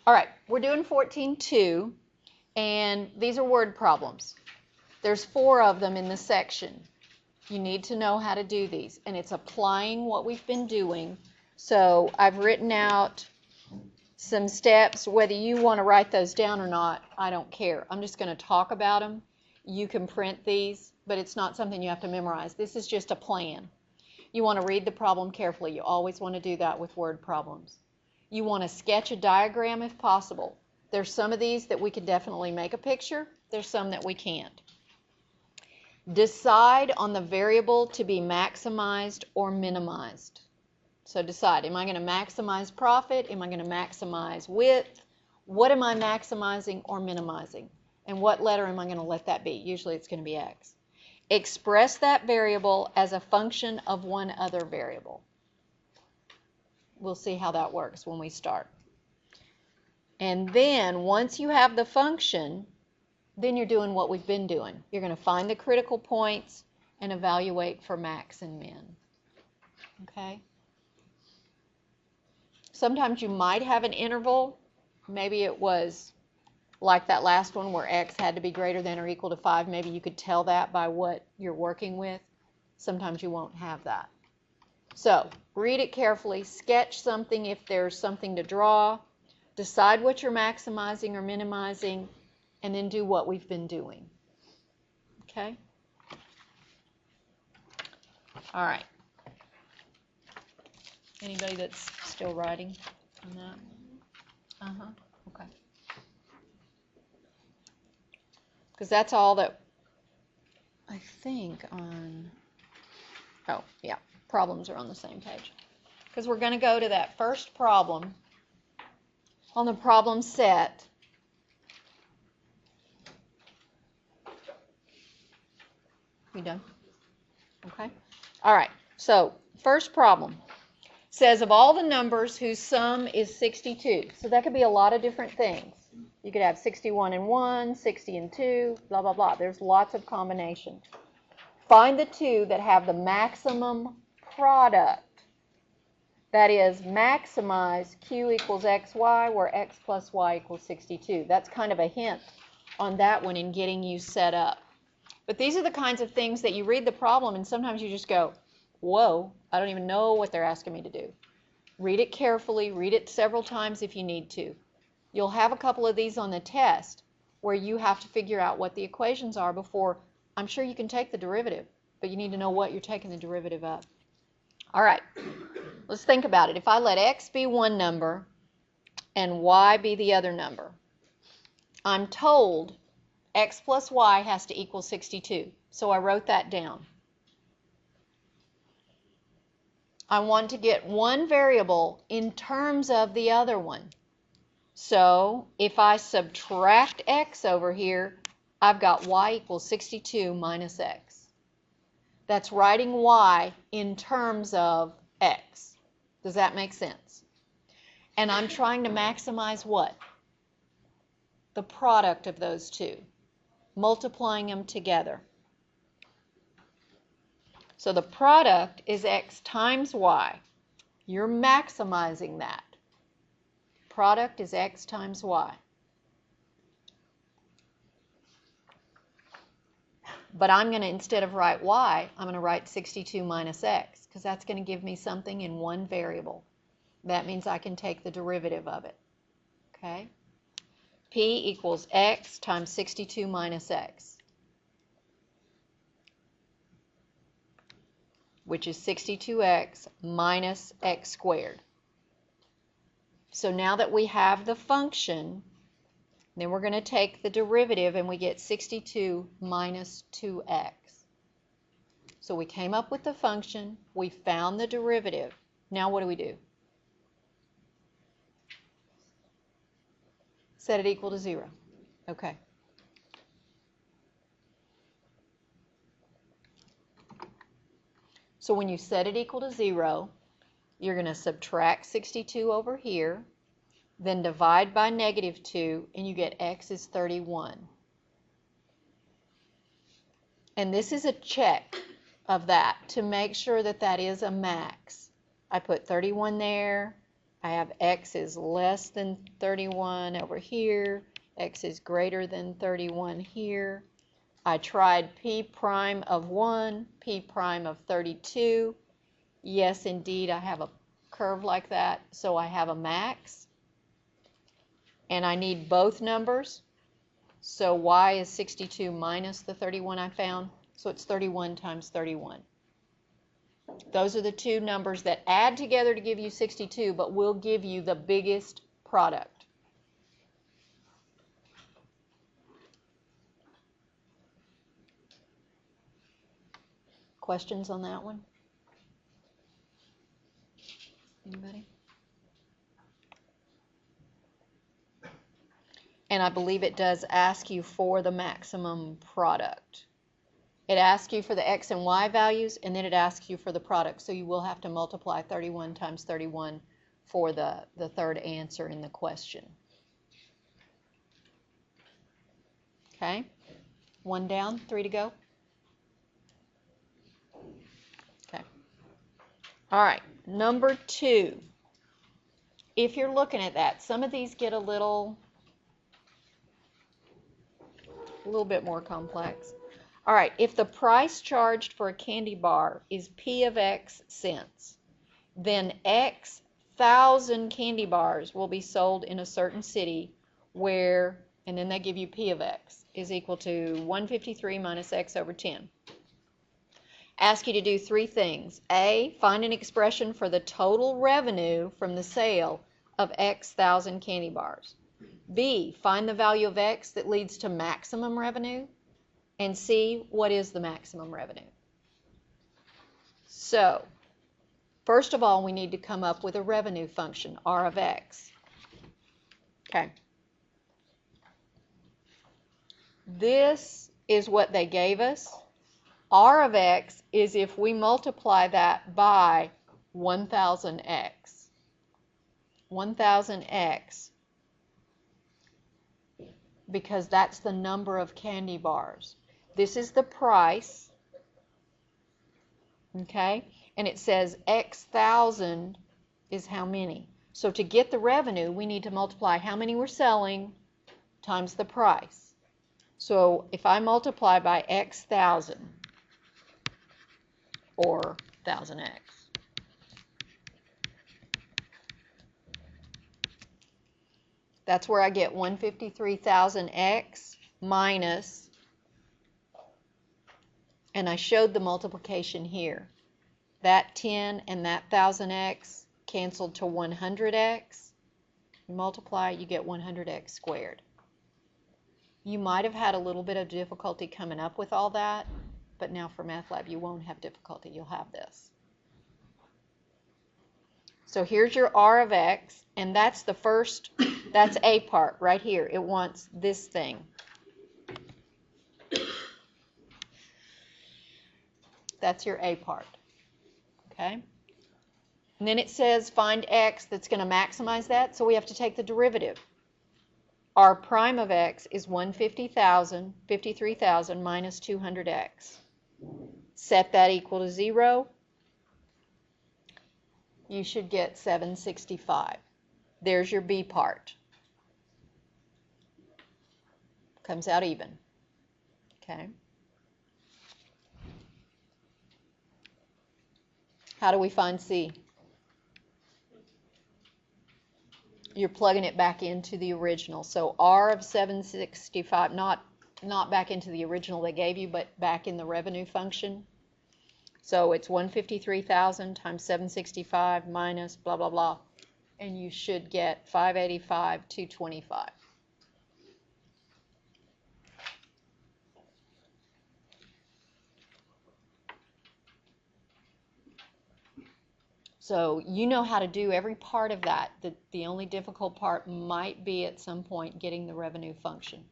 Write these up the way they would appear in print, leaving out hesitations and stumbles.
All right, we're doing 14.2, and these are word problems. There's 4 of them in this section. You need to know how to do these, and it's applying what we've been doing. So I've written out some steps. Whether you want to write those down or not, I don't care. I'm just going to talk about them. You can print these, but it's not something you have to memorize. This is just a plan. You want to read the problem carefully. You always want to do that with word problems. You want to sketch a diagram if possible. There's some of these that we can definitely make a picture. There's some that we can't. Decide on the variable to be maximized or minimized. So decide, am I going to maximize profit? Am I going to maximize width? What am I maximizing or minimizing? And what letter am I going to let that be? Usually it's going to be X. Express that variable as a function of one other variable. We'll see how that works when we start. And then once you have the function, then you're doing what we've been doing. You're going to find the critical points and evaluate for max and min. Okay? Sometimes you might have an interval. Maybe it was like that last one where x had to be greater than or equal to 5. Maybe you could tell that by what you're working with. Sometimes you won't have that. So read it carefully, sketch something if there's something to draw, decide what you're maximizing or minimizing, and then do what we've been doing. Okay? All right. Anybody that's still writing on that? Okay. Because that's all that I think on, oh, yeah, problems are on the same page. Because we're going to go to that first problem on the problem set. You done? Okay. All right. So first problem says of all the numbers whose sum is 62. So that could be a lot of different things. You could have 61 and 1, 60 and 2, blah, blah, blah. There's lots of combinations. Find the two that have the maximum product. That is, maximize Q equals XY, where X plus Y equals 62. That's kind of a hint on that one in getting you set up. But these are the kinds of things that you read the problem and sometimes you just go, whoa, I don't even know what they're asking me to do. Read it carefully, read it several times if you need to. You'll have a couple of these on the test where you have to figure out what the equations are before. I'm sure you can take the derivative, but you need to know what you're taking the derivative of. All right, let's think about it. If I let X be one number and Y be the other number, I'm told X plus Y has to equal 62. So I wrote that down. I want to get one variable in terms of the other one. So if I subtract X over here, I've got Y equals 62 minus X. That's writing Y in terms of X. Does that make sense? And I'm trying to maximize what? The product of those two, multiplying them together. So the product is X times Y. You're maximizing that. Product is X times Y. But I'm going to, instead of write Y, I'm going to write 62 minus X, because that's going to give me something in one variable. That means I can take the derivative of it. Okay? P equals X times 62 minus X, which is 62X minus X squared. So now that we have the function, then we're going to take the derivative and we get 62 minus 2x. So we came up with the function, we found the derivative. Now what do? Set it equal to 0. Okay. So when you set it equal to 0, you're going to subtract 62 over here, then divide by negative 2, and you get X is 31. And this is a check of that to make sure that that is a max. I put 31 there, I have x is less than 31 over here, x is greater than 31 here. I tried p prime of 1, p prime of 32. Yes, indeed, I have a curve like that, so I have a max. And I need both numbers. So y is 62 minus the 31 I found, so it's 31 times 31. Those are the two numbers that add together to give you 62, but will give you the biggest product. Questions on that one? Anybody? And I believe it does ask you for the maximum product. It asks you for the x and y values, and then it asks you for the product. So you will have to multiply 31 times 31 for the third answer in the question. Okay? 1 down, 3 to go. Okay. All right, number 2. If you're looking at that, some of these get a little bit more complex. All right, if the price charged for a candy bar is p of x cents, then x thousand candy bars will be sold in a certain city where, and then they give you p of x is equal to 153 minus x over 10. Ask you to do 3 things. A, find an expression for the total revenue from the sale of x thousand candy bars. B, find the value of x that leads to maximum revenue. And C, what is the maximum revenue? So, first of all, we need to come up with a revenue function, R of x. Okay. This is what they gave us. R of x is if we multiply that by 1000x. 1000x, because that's the number of candy bars. This is the price, okay? And it says x thousand is how many. So to get the revenue, we need to multiply how many we're selling times the price. So if I multiply by x thousand, or 1000x, that's where I get 153,000x minus, and I showed the multiplication here. That 10 and that 1000x canceled to 100x. You multiply, you get 100x squared. You might have had a little bit of difficulty coming up with all that, but now for Math Lab you won't have difficulty, you'll have this. So here's your R of x, and that's the first, that's A part right here. It wants this thing. That's your A part, okay? And then it says find x that's going to maximize that, so we have to take the derivative. R prime of x is 153,000 minus 200x. Set that equal to 0. You should get 765. There's your B part. Comes out even. Okay. How do we find C? You're plugging it back into the original. So R of 765, not back into the original they gave you, but back in the revenue function. So it's 153,000 times 765 minus blah, blah, blah. And you should get 585,225. So you know how to do every part of that. The only difficult part might be at some point getting the revenue function.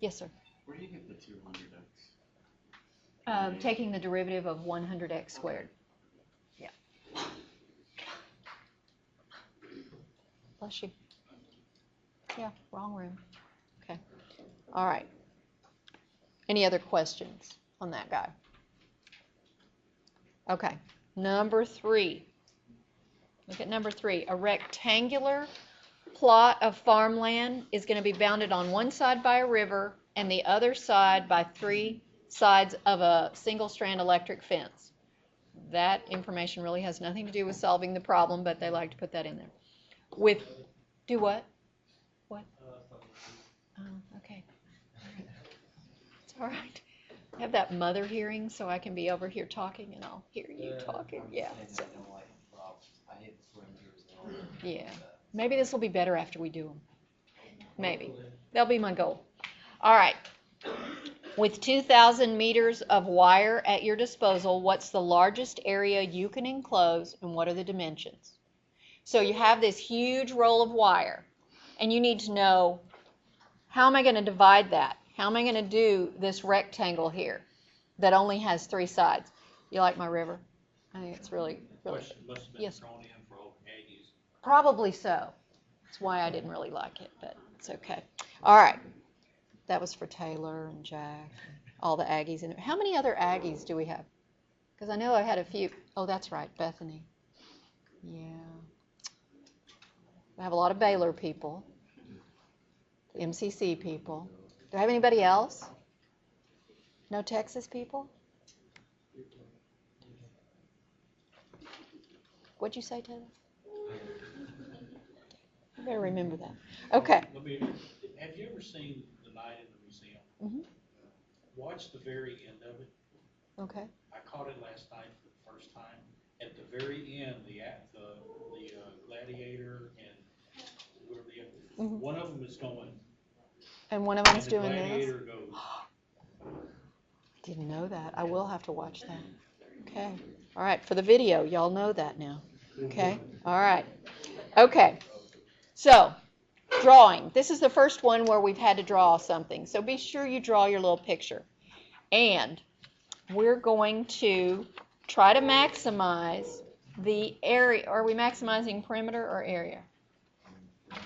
Yes, sir? Where do you get the 200x? Taking the derivative of 100x squared. Yeah. Bless you. Yeah, wrong room. Okay. All right. Any other questions on that guy? Okay. Number 3. Look at number 3. A rectangular plot of farmland is going to be bounded on one side by a river and the other side by 3 sides of a single strand electric fence. That information really has nothing to do with solving the problem, but they like to put that in there. Do what? What? Oh, okay. It's all right. I have that mother hearing, so I can be over here talking and I'll hear you talking. Yeah. So. Yeah. Maybe this will be better after we do them. Maybe. That'll be my goal. All right. With 2,000 meters of wire at your disposal, what's the largest area you can enclose and what are the dimensions? So you have this huge roll of wire and you need to know, how am I going to divide that? How am I going to do this rectangle here that only has 3 sides? You like my river? I think it's really, really Question must have been yes. thrown in for all Aggies. Probably so. That's why I didn't really like it, but it's okay. All right. That was for Taylor and Jack and all the Aggies in it. How many other Aggies do we have? Because I know I had a few. Oh, that's right, Bethany. Yeah. I have a lot of Baylor people, MCC people. Do I have anybody else? No Texas people? What'd you say, Taylor? You better remember that. Okay. Have you ever seen The Night in the Museum? Mm-hmm. Watch the very end of it. Okay. I caught it last night for the first time. At the very end, the gladiator and whoever one of them is going. And one of them is the doing gladiator this? goes. I didn't know that. I will have to watch that. Okay. All right. For the video, y'all know that now. Okay. All right. Okay. So, drawing. This is the first one where we've had to draw something. So be sure you draw your little picture. And we're going to try to maximize the area. Are we maximizing perimeter or area?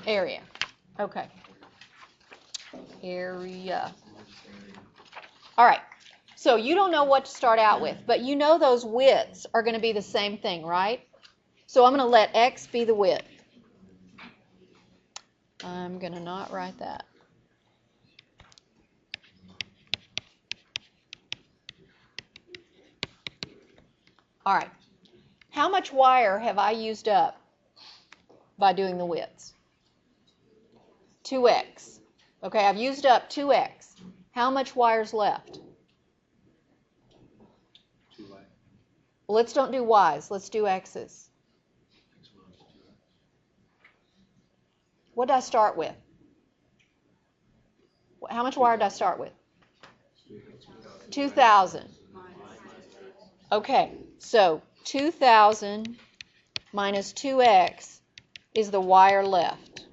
Area. Okay. Area. All right. So you don't know what to start out with, but you know those widths are going to be the same thing, right? So I'm going to let X be the width. I'm going to not write that. All right. How much wire have I used up by doing the widths? 2x. Okay, I've used up 2x. How much wire's left? 2y. Well, let's don't do y's. Let's do x's. What did I start with? How much wire did I start with? 2,000. Okay, so 2,000 minus 2x is the wire left.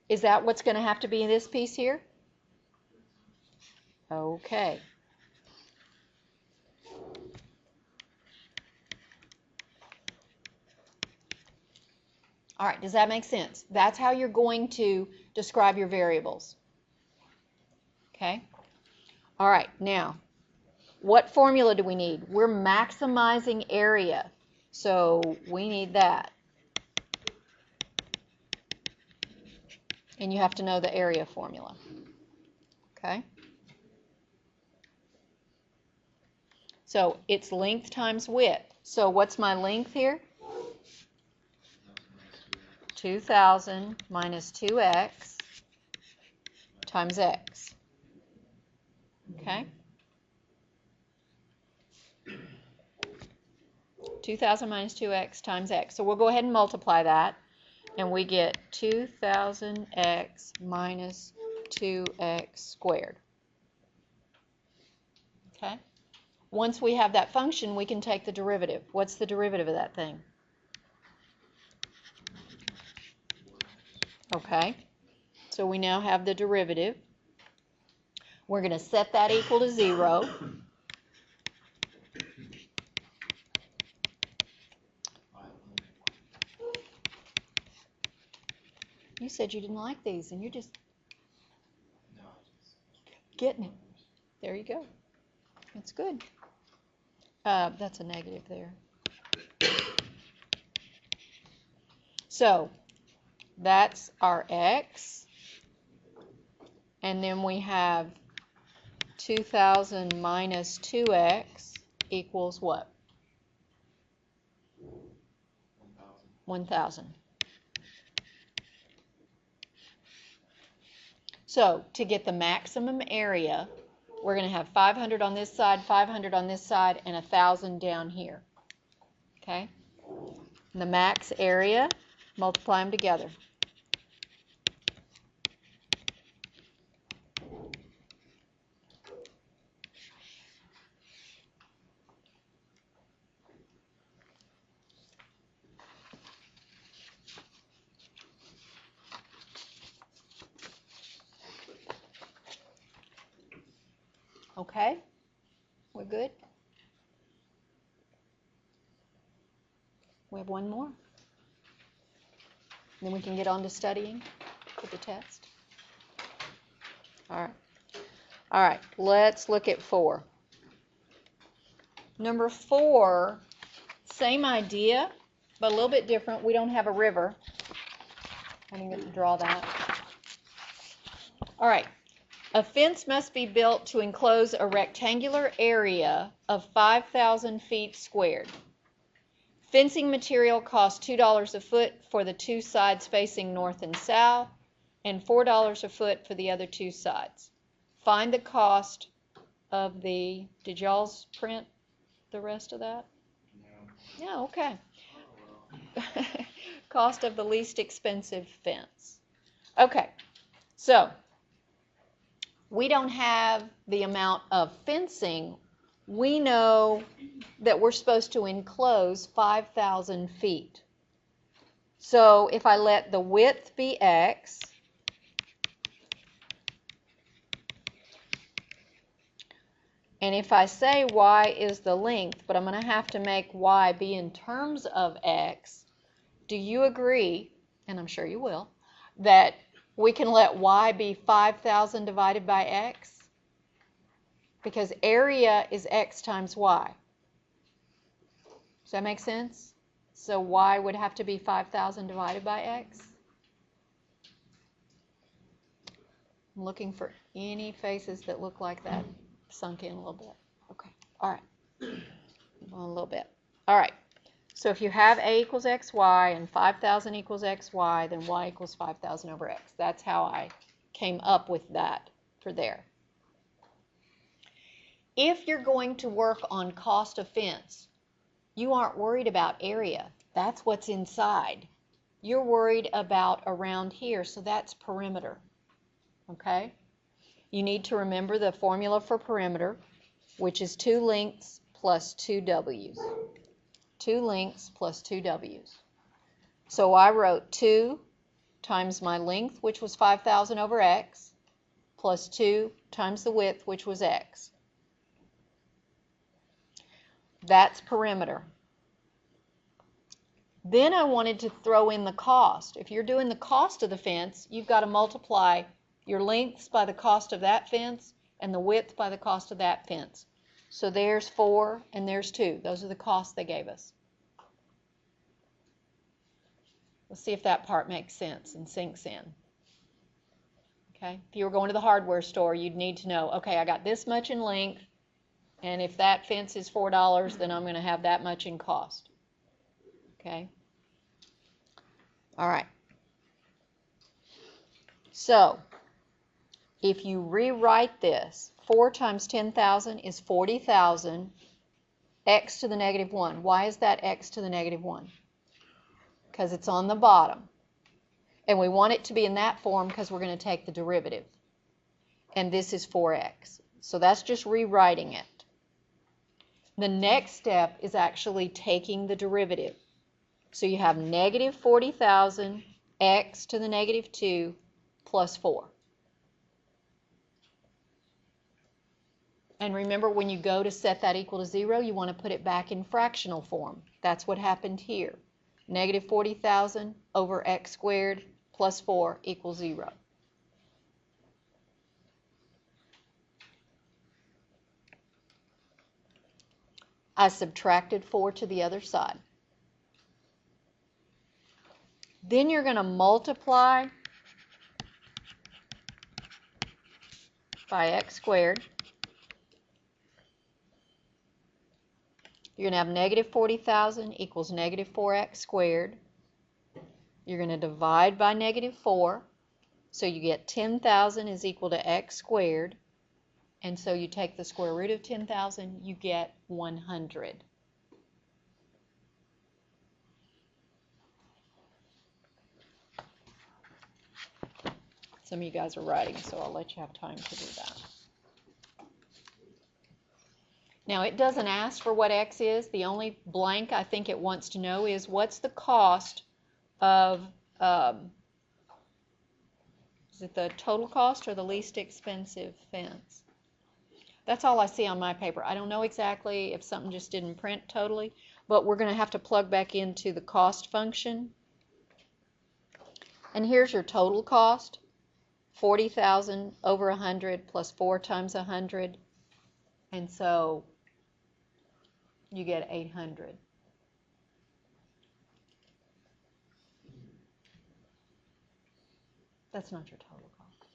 Is that what's going to have to be in this piece here? Okay. All right, does that make sense? That's how you're going to describe your variables. Okay? All right, now, what formula do we need? We're maximizing area, so we need that. And you have to know the area formula. Okay? So it's length times width. So what's my length here? 2,000 minus 2x times x. Okay? 2,000 minus 2x times x. So we'll go ahead and multiply that, and we get 2,000x minus 2x squared. Okay? Once we have that function, we can take the derivative. What's the derivative of that thing? Okay, so we now have the derivative. We're going to set that equal to 0. You said you didn't like these, and you're just getting it. There you go. That's good. That's a negative there. So that's our x. And then we have 2,000 minus 2x equals what? 1,000. So to get the maximum area, we're going to have 500 on this side, 500 on this side, and 1,000 down here. Okay? And the max area, multiply them together. Okay? We're good? We have one more. Then we can get on to studying for the test. All right. All right, let's look at 4. Number 4, same idea, but a little bit different. We don't have a river. I didn't get to draw that. All right. A fence must be built to enclose a rectangular area of 5,000 feet squared. Fencing material costs $2 a foot for the 2 sides facing north and south, and $4 a foot for the other 2 sides. Find the cost of the, did y'all's print the rest of that? No. Yeah, okay. Cost of the least expensive fence. Okay, so we don't have the amount of fencing. We know that we're supposed to enclose 5,000 feet. So if I let the width be x, and if I say y is the length, but I'm going to have to make y be in terms of x, do you agree, and I'm sure you will, that we can let y be 5,000 divided by x? Because area is x times y. Does that make sense? So y would have to be 5,000 divided by x. I'm looking for any faces that look like that sunk in a little bit. Okay, all right, a little bit. All right, so if you have a equals xy and 5,000 equals xy, then y equals 5,000 over x. That's how I came up with that for there. If you're going to work on cost of fence, you aren't worried about area. That's what's inside. You're worried about around here, so that's perimeter. Okay? You need to remember the formula for perimeter, which is 2 lengths plus 2 w's. 2 lengths plus 2 w's. So I wrote 2 times my length, which was 5,000 over x, plus 2 times the width, which was x. That's perimeter. Then I wanted to throw in the cost. If you're doing the cost of the fence, you've got to multiply your lengths by the cost of that fence and the width by the cost of that fence. So there's 4 and there's 2. Those are the costs they gave us. Let's see if that part makes sense and sinks in. Okay? If you were going to the hardware store, you'd need to know, okay, I got this much in length, and if that fence is $4, then I'm going to have that much in cost. Okay? All right. So, if you rewrite this, 4 times 10,000 is 40,000, x to the negative 1. Why is that x to the negative 1? Because it's on the bottom. And we want it to be in that form because we're going to take the derivative. And this is 4x. So that's just rewriting it. The next step is actually taking the derivative. So you have negative 40,000 x to the negative 2 plus 4. And remember, when you go to set that equal to 0, you want to put it back in fractional form. That's what happened here. Negative 40,000 over x squared plus 4 equals 0. I subtracted 4 to the other side. Then you're going to multiply by x squared. You're going to have negative 40,000 equals negative 4x squared. You're going to divide by negative 4. So you get 10,000 is equal to x squared. And so you take the square root of 10,000, you get 100. Some of you guys are writing, so I'll let you have time to do that. Now, it doesn't ask for what x is. The only blank I think it wants to know is what's the cost of, is it the total cost or the least expensive fence? That's all I see on my paper. I don't know exactly if something just didn't print totally, but we're going to have to plug back into the cost function. And here's your total cost, 40,000 over 100 plus 4 times 100. And so you get 800. That's not your total cost.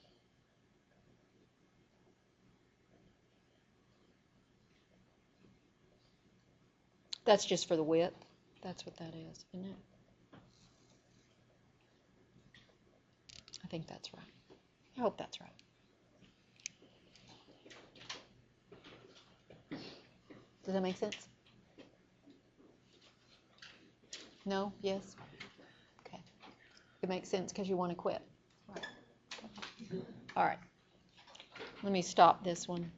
That's just for the width. That's what that is, isn't it? I think that's right. I hope that's right. Does that make sense? No? Yes? Okay. It makes sense because you want to quit. Right. Okay. All right. Let me stop this one.